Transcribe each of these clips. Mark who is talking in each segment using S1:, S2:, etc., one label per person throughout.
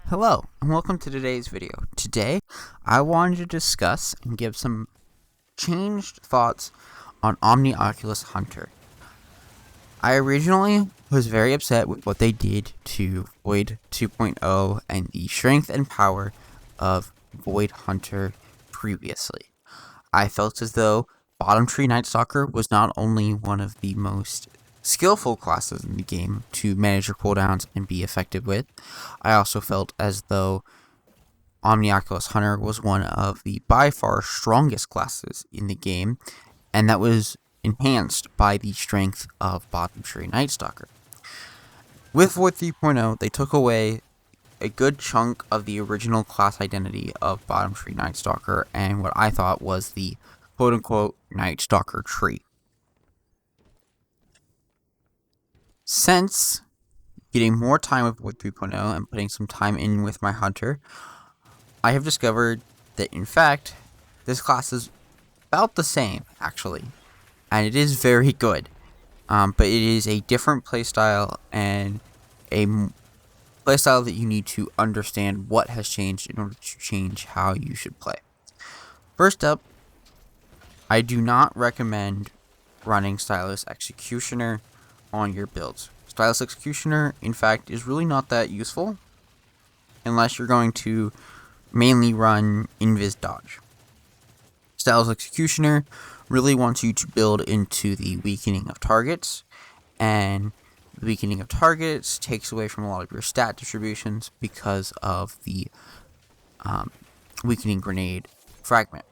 S1: Hello, and welcome to today's video. Today, I wanted to discuss and give some changed thoughts on Omnioculus Hunter. I originally was very upset with what they did to Void 2.0 and the strength and power of Void Hunter previously. I felt as though Bottom Tree Nightstalker was not only one of the most skillful classes in the game to manage your cooldowns and be effective with, I also felt as though Omnioculus Hunter was one of the by far strongest classes in the game, and that was enhanced by the strength of Bottom Tree Nightstalker. With Void 3.0, they took away a good chunk of the original class identity of Bottom Tree Nightstalker and what I thought was the quote-unquote Nightstalker tree. Since getting more time with Void 3.0 and putting some time in with my Hunter, I have discovered that in fact, this class is about the same, actually. And it is very good. But it is a different playstyle and a playstyle that you need to understand what has changed in order to change how you should play. First up, I do not recommend running Stylus Executioner on your builds. Stylus Executioner, in fact, is really not that useful unless you're going to mainly run Invis Dodge. Stylus Executioner really wants you to build into the weakening of targets, and the weakening of targets takes away from a lot of your stat distributions because of the weakening grenade fragment.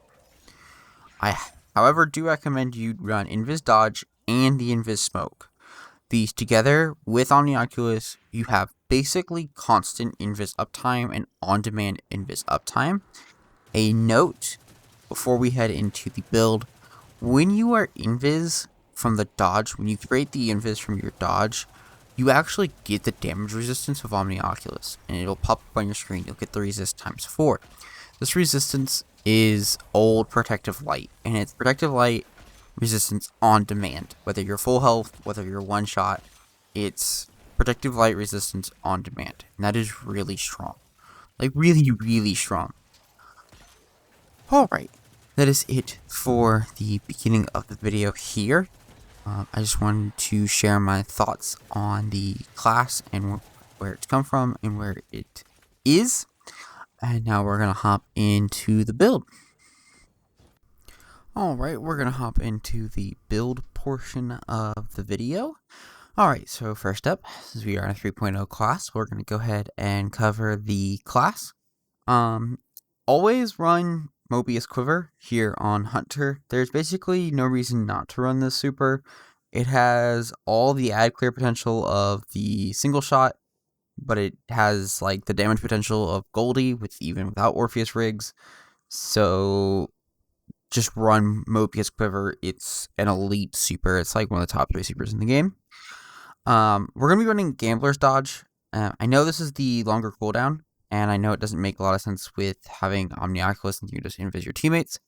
S1: I, however, do recommend you run Invis Dodge and the Invis Smoke. These together with Omnioculus, you have basically constant Invis uptime and on-demand Invis uptime. A note before we head into the build: when you are Invis from the dodge, when you create the Invis from your dodge, you actually get the damage resistance of Omnioculus, and it'll pop up on your screen. You'll get the resist times 4. This resistance is old Protective Light, and it's Protective Light resistance on demand. Whether you're full health, whether you're one shot, it's Protective Light resistance on demand, and that is really strong. Like, really, really strong. Alright, that is it for the beginning of the video here. I just wanted to share my thoughts on the class and where it's come from and where it is. And now we're going to hop into the build. Alright, we're going to hop into the build portion of the video. Alright, so first up, since we are in a 3.0 class, we're going to go ahead and cover the class. Always run Mobius Quiver here on Hunter. There's basically no reason not to run this super. It has all the ad clear potential of the single shot, but it has like the damage potential of Goldie even without Orpheus rigs. So just run Mobius Quiver. It's an elite super. It's like one of the top 3 supers in the game. We're going to be running Gambler's Dodge. I know this is the longer cooldown, and I know it doesn't make a lot of sense with having Omnioculus and you just invis your teammates.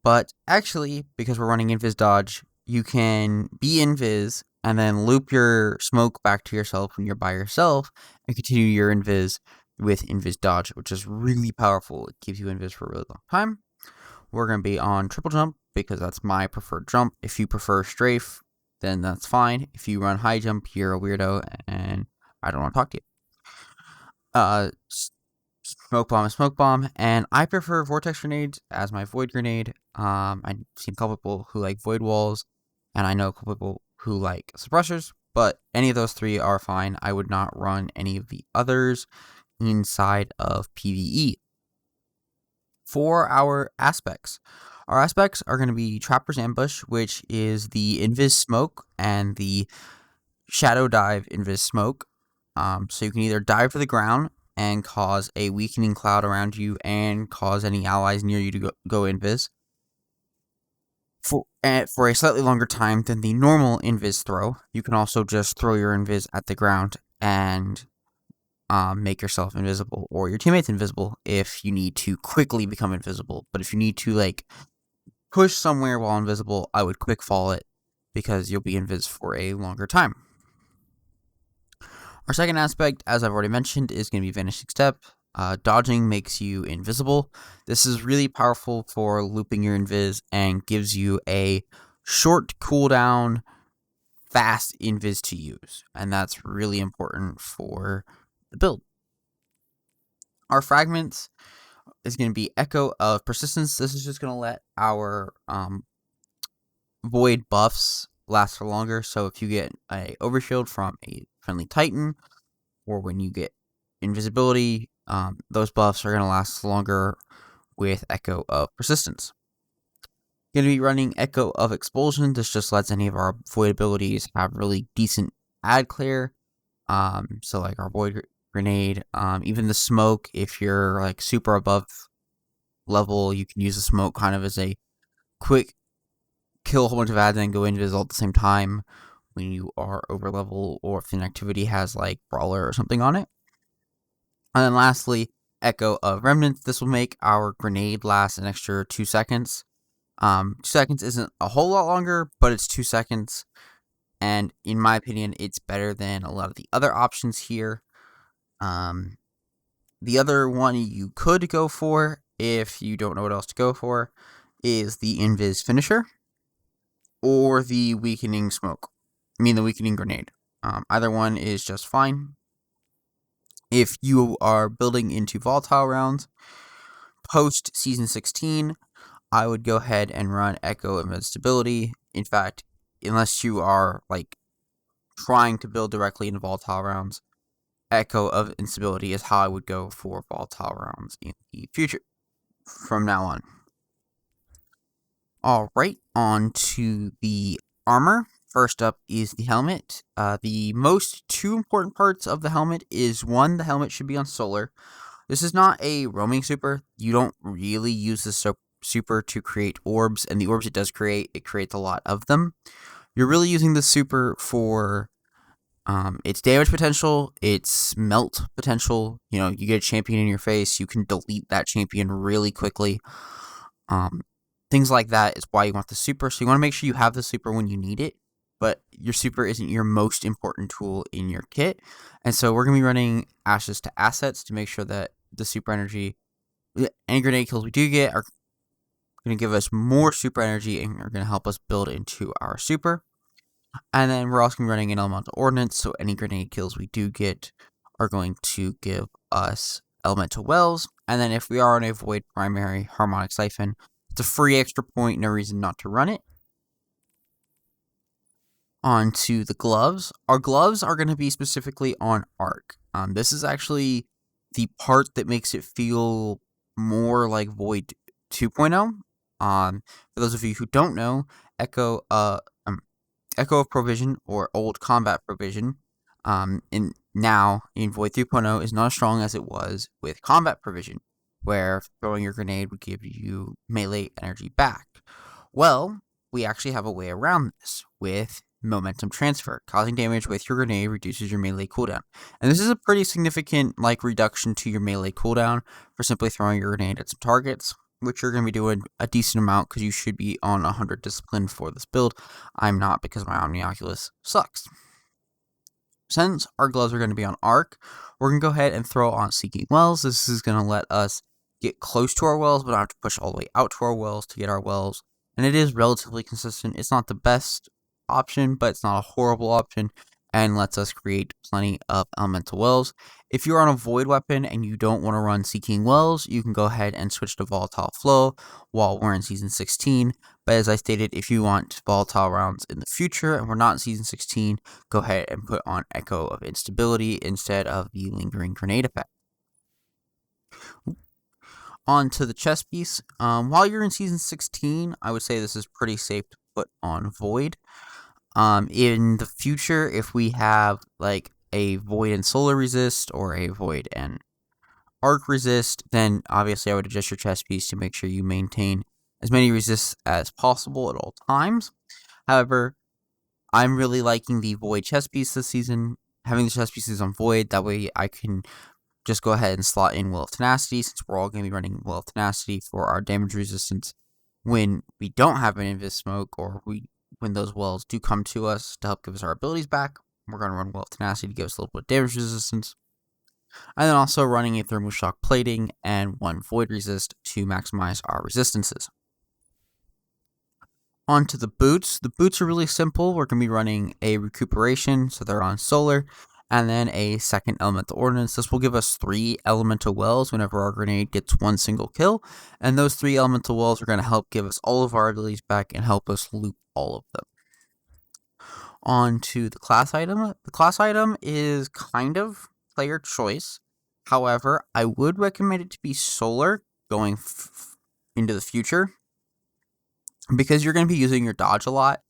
S1: But actually, because we're running Invis Dodge, you can be Invis and then loop your smoke back to yourself when you're by yourself and continue your Invis with Invis Dodge, which is really powerful. It gives you Invis for a really long time. We're going to be on Triple Jump because that's my preferred jump. If you prefer Strafe, then that's fine. If you run High Jump, you're a weirdo and I don't want to talk to you. Smoke Bomb is Smoke Bomb, and I prefer Vortex Grenades as my Void Grenade. I've seen a couple people who like Void Walls, and I know a couple people who like Suppressors, but any of those 3 are fine. I would not run any of the others inside of PvE. For our aspects are going to be Trapper's Ambush, which is the Invis Smoke and the Shadow Dive Invis Smoke. So you can either dive to the ground and cause a weakening cloud around you and cause any allies near you to go Invis for a slightly longer time than the normal Invis throw. You can also just throw your Invis at the ground and make yourself invisible or your teammates invisible if you need to quickly become invisible. But if you need to like push somewhere while invisible, I would quick fall it because you'll be invis for a longer time. Our second aspect, as I've already mentioned, is going to be Vanishing Step. Dodging makes you invisible. This is really powerful for looping your invis and gives you a short cooldown, fast invis to use, and that's really important for the build. Our fragments is going to be Echo of Persistence. This is just going to let our void buffs last for longer. So if you get a overshield from a friendly Titan, or when you get invisibility, those buffs are going to last longer with Echo of Persistence. Going to be running Echo of Expulsion. This just lets any of our void abilities have really decent ad clear. So like our void grenade, even the smoke, if you're like super above level, you can use the smoke kind of as a quick kill a whole bunch of ads and go invisible at the same time when you are over level, or if an activity has like Brawler or something on it. And then lastly, Echo of Remnants. This will make our grenade last an extra 2 seconds. 2 seconds isn't a whole lot longer, but it's 2 seconds. And in my opinion, it's better than a lot of the other options here. The other one you could go for, if you don't know what else to go for, is the Invis Finisher or the Weakening Smoke. The Weakening Grenade. Either one is just fine. If you are building into volatile rounds, post Season 16, I would go ahead and run Echo of Instability. In fact, unless you are like trying to build directly into volatile rounds, Echo of Instability is how I would go for volatile rounds in the future from now on. Alright, on to the armor. First up is the helmet. The most two important parts of the helmet is, one, the helmet should be on solar. This is not a roaming super. You don't really use this super to create orbs, and the orbs it does create, it creates a lot of them. You're really using this super for its damage potential, its melt potential. You get a champion in your face, you can delete that champion really quickly. Things like that is why you want the super. So you want to make sure you have the super when you need it, but your super isn't your most important tool in your kit. And so we're going to be running Ashes to Assets to make sure that the super energy, any grenade kills we do get, are going to give us more super energy and are going to help us build into our super. And then we're also going to be running an Elemental Ordnance, so any grenade kills we do get are going to give us Elemental Wells. And then if we are on a Void primary, Harmonic Siphon. It's a free extra point, no reason not to run it. On to the gloves. Our gloves are going to be specifically on Arc. This is actually the part that makes it feel more like Void 2.0. For those of you who don't know, Echo of Provision, or Old Combat Provision, in Void 3.0 is not as strong as it was with Combat Provision, where throwing your grenade would give you melee energy back. Well, we actually have a way around this with Momentum Transfer. Causing damage with your grenade reduces your melee cooldown. And this is a pretty significant reduction to your melee cooldown for simply throwing your grenade at some targets, which you're going to be doing a decent amount because you should be on 100 discipline for this build. I'm not, because my Omnioculus sucks. Since our gloves are going to be on Arc, we're going to go ahead and throw on Seeking Wells. This is going to let us get close to our wells, but not have to push all the way out to our wells to get our wells. And it is relatively consistent. It's not the best option, but it's not a horrible option, and lets us create plenty of elemental wells. If you're on a void weapon and you don't want to run Seeking Wells, you can go ahead and switch to Volatile Flow while we're in Season 16. But as I stated, if you want volatile rounds in the future and we're not in Season 16, go ahead and put on Echo of Instability instead of the Lingering Grenade effect. On to the chest piece. While you're in Season 16, I would say this is pretty safe to put on Void. In the future, if we have like a Void and Solar resist or a Void and Arc resist, then obviously I would adjust your chest piece to make sure you maintain as many resists as possible at all times. However, I'm really liking the Void chest piece this season. Having the chest pieces on Void, that way I can just go ahead and slot in Will of Tenacity, since we're all going to be running Will of Tenacity for our damage resistance when we don't have an Invis Smoke, or when those wells do come to us to help give us our abilities back. We're going to run Will of Tenacity to give us a little bit of damage resistance. And then also running a Thermal Shock Plating and 1 Void Resist to maximize our resistances. Onto the boots. The boots are really simple. We're going to be running a Recuperation, so they're on Solar, and then a second Elemental Ordnance. This will give us 3 Elemental Wells whenever our grenade gets 1 single kill, and those 3 Elemental Wells are going to help give us all of our abilities back and help us loop all of them. On to the class item. The class item is kind of player choice. However, I would recommend it to be Solar going into the future, because you're going to be using your dodge a lot.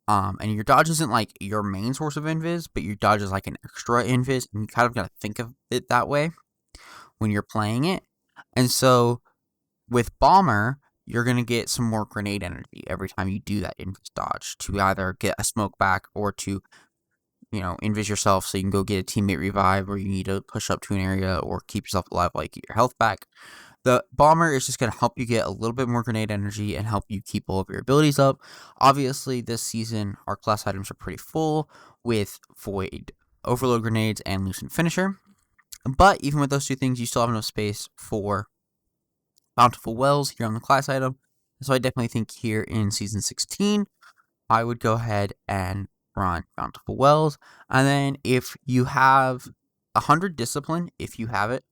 S1: And your dodge isn't like your main source of invis, but your dodge is like an extra invis, and you kind of got to think of it that way when you're playing it. And so with Bomber, you're going to get some more grenade energy every time you do that invis dodge to either get a smoke back or to, invis yourself so you can go get a teammate revive, or you need to push up to an area or keep yourself alive while you get your health back. The Bomber is just going to help you get a little bit more grenade energy and help you keep all of your abilities up. Obviously, this season, our class items are pretty full with Void, Overload Grenades, and Lucent Finisher. But even with those 2 things, you still have enough space for Bountiful Wells here on the class item. So I definitely think here in Season 16, I would go ahead and run Bountiful Wells. And then if you have 100 Discipline, if you have it,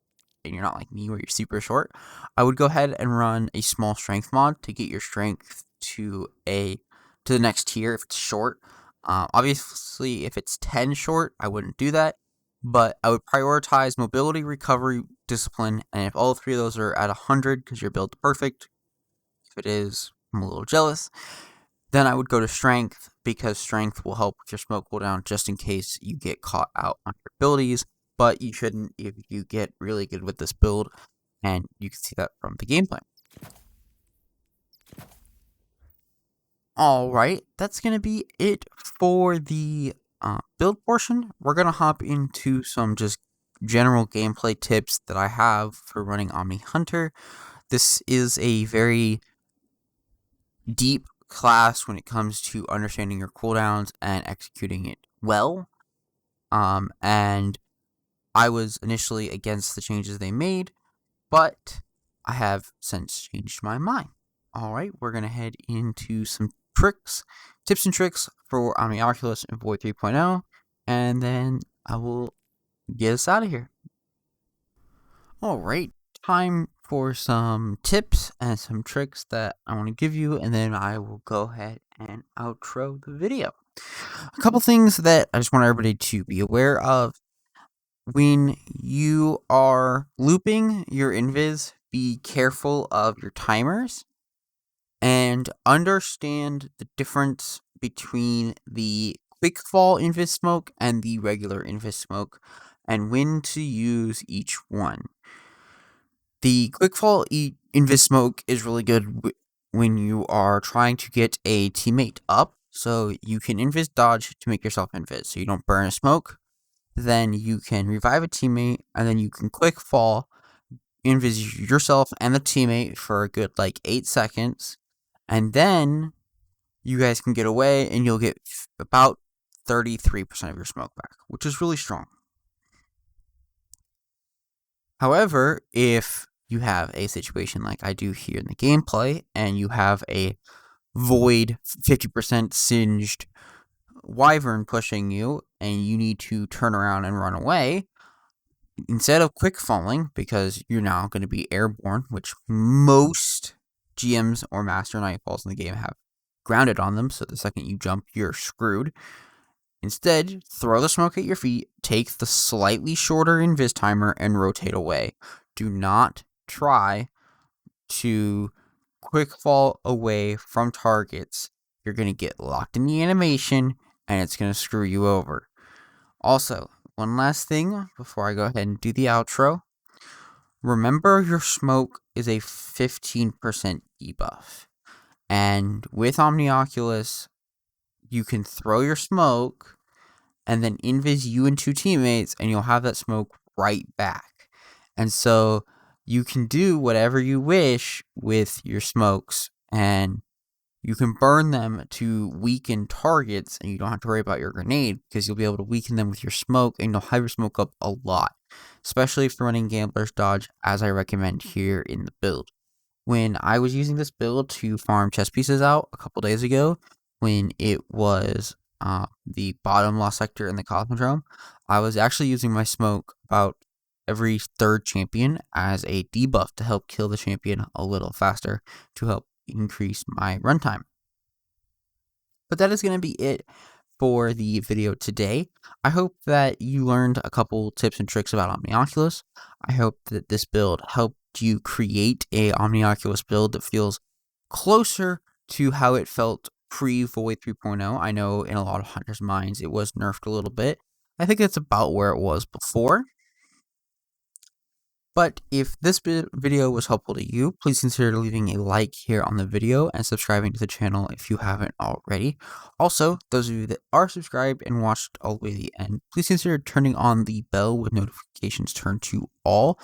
S1: and you're not like me where you're super short, I would go ahead and run a small strength mod to get your strength to the next tier if it's short. Obviously, if it's 10 short, I wouldn't do that, but I would prioritize mobility, recovery, discipline, and if all 3 of those are at 100 because your build's perfect, if it is, I'm a little jealous, then I would go to strength, because strength will help with your smoke cooldown just in case you get caught out on your abilities. But you shouldn't if you get really good with this build, and you can see that from the gameplay. Alright, that's going to be it for the build portion. We're going to hop into some just general gameplay tips that I have for running Omni Hunter. This is a very deep class when it comes to understanding your cooldowns and executing it well. And I was initially against the changes they made, but I have since changed my mind. Alright, we're going to head into some tips and tricks for Omnioculus and Void 3.0, and then I will get us out of here. Alright, time for some tips and some tricks that I want to give you, and then I will go ahead and outro the video. A couple things that I just want everybody to be aware of. When you are looping your invis, be careful of your timers and understand the difference between the quick fall invis smoke and the regular invis smoke, and when to use each one. The quick fall invis smoke is really good when you are trying to get a teammate up, so you can invis dodge to make yourself invis, so you don't burn a smoke. Then you can revive a teammate, and then you can quick fall, invis yourself and the teammate for a good 8 seconds, and then you guys can get away, and you'll get about 33% of your smoke back, which is really strong. However, if you have a situation like I do here in the gameplay, and you have a Void 50% singed Wyvern pushing you, and you need to turn around and run away, instead of quick falling, because you're now going to be airborne, which most GMs or Master Nightfalls in the game have grounded on them, so the second you jump, you're screwed. Instead, throw the smoke at your feet, take the slightly shorter invis timer, and rotate away. Do not try to quick fall away from targets. You're going to get locked in the animation, and it's going to screw you over. Also, one last thing before I go ahead and do the outro. Remember, your smoke is a 15% debuff. And with Omnioculus, you can throw your smoke and then invis you and 2 teammates, and you'll have that smoke right back. And so you can do whatever you wish with your smokes, and You can burn them to weaken targets, and you don't have to worry about your grenade because you'll be able to weaken them with your smoke, and you'll have your smoke up a lot, especially if you're running Gambler's Dodge, as I recommend here in the build. When I was using this build to farm chess pieces out a couple days ago, when it was the bottom lost sector in the Cosmodrome, I was actually using my smoke about every third champion as a debuff to help kill the champion a little faster, to help increase my runtime. But that is going to be it for the video today. I hope that you learned a couple tips and tricks about Omnioculus. I hope that this build helped you create a Omnioculus build that feels closer to how it felt pre-Void 3.0. I know in a lot of hunters' minds it was nerfed a little bit. I think it's about where it was before. But if this video was helpful to you, please consider leaving a like here on the video and subscribing to the channel if you haven't already. Also, those of you that are subscribed and watched all the way to the end, please consider turning on the bell with notifications turned to all.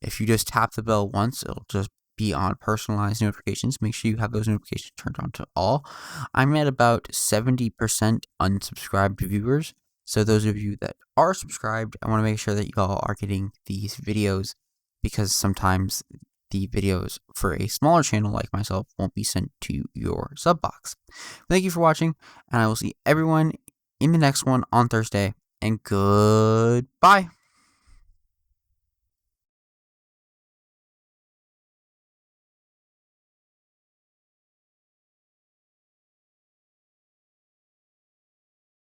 S1: If you just tap the bell once, it'll just be on personalized notifications. Make sure you have those notifications turned on to all. I'm at about 70% unsubscribed viewers. So those of you that are subscribed, I want to make sure that y'all are getting these videos, because sometimes the videos for a smaller channel like myself won't be sent to your sub box. Thank you for watching, and I will see everyone in the next one on Thursday, and goodbye.